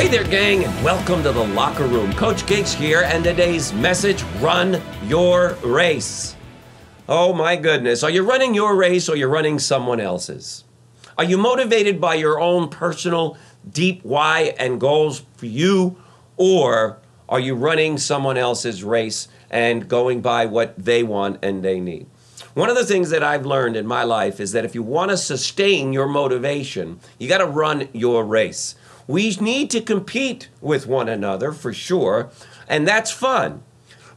Hey there, gang, and welcome to the Locker Room. Coach Giggs here, and today's message, run your race. Oh my goodness, are you running your race or you're running someone else's? Are you motivated by your own personal deep why and goals for you, or are you running someone else's race and going by what they want and they need? One of the things that I've learned in my life is that if you want to sustain your motivation, you got to run your race. We need to compete with one another for sure, and that's fun.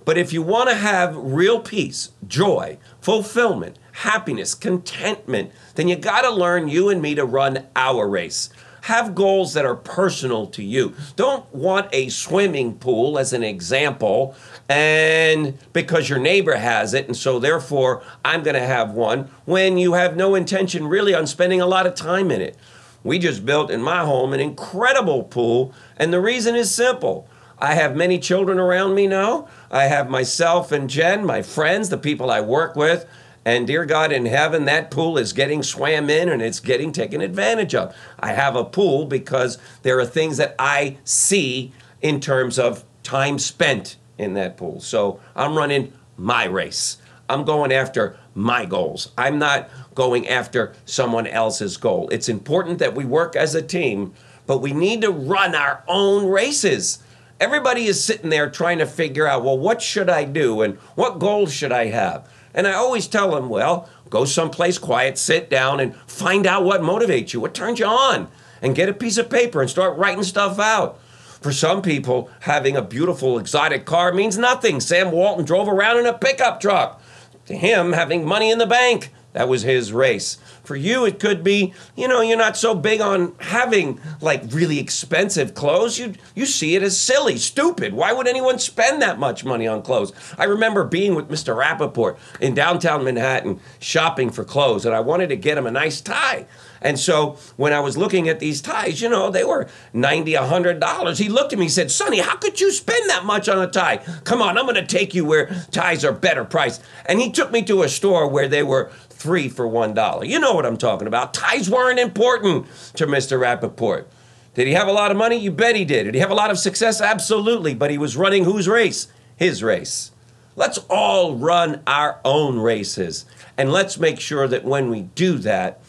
But if you want to have real peace, joy, fulfillment, happiness, contentment, then you got to learn, you and me, to run our race. Have goals that are personal to you. Don't want a swimming pool as an example, and because your neighbor has it, and so therefore I'm going to have one, when you have no intention really on spending a lot of time in it. We just built in my home an incredible pool, and the reason is simple. I have many children around me now. I have myself and Jen, my friends, the people I work with, and dear God in heaven, that pool is getting swam in and it's getting taken advantage of. I have a pool because there are things that I see in terms of time spent in that pool. So I'm running my race. I'm going after my goals. I'm not going after someone else's goal. It's important that we work as a team, but we need to run our own races. Everybody is sitting there trying to figure out, well, what should I do and what goals should I have? And I always tell them, well, go someplace quiet, sit down and find out what motivates you, what turns you on, and get a piece of paper and start writing stuff out. For some people, having a beautiful exotic car means nothing. Sam Walton drove around in a pickup truck. To him, having money in the bank, that was his race. For you, it could be, you're not so big on having like really expensive clothes. You see it as silly, stupid. Why would anyone spend that much money on clothes? I remember being with Mr. Rappaport in downtown Manhattan shopping for clothes, and I wanted to get him a nice tie. And so when I was looking at these ties, they were $90, $100. He looked at me and said, Sonny, how could you spend that much on a tie? Come on, I'm going to take you where ties are better priced. And he took me to a store where they were 3 for $1. You know what I'm talking about. Ties weren't important to Mr. Rappaport. Did he have a lot of money? You bet he did. Did he have a lot of success? Absolutely. But he was running whose race? His race. Let's all run our own races. And let's make sure that when we do that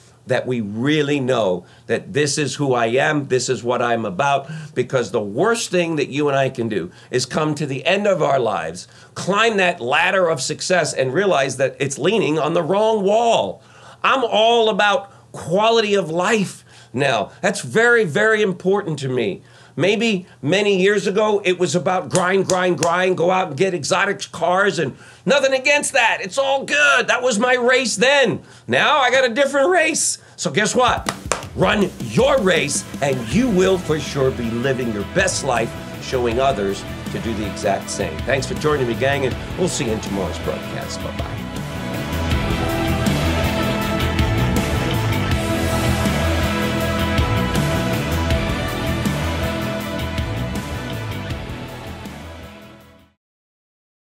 we really know that this is who I am, this is what I'm about, because the worst thing that you and I can do is come to the end of our lives, climb that ladder of success, and realize that it's leaning on the wrong wall. I'm all about quality of life now. That's very, very important to me. Maybe many years ago, it was about grind, go out and get exotic cars, and nothing against that. It's all good. That was my race then. Now I got a different race. So guess what? Run your race, and you will for sure be living your best life, showing others to do the exact same. Thanks for joining me, gang, and we'll see you in tomorrow's broadcast. Bye-bye.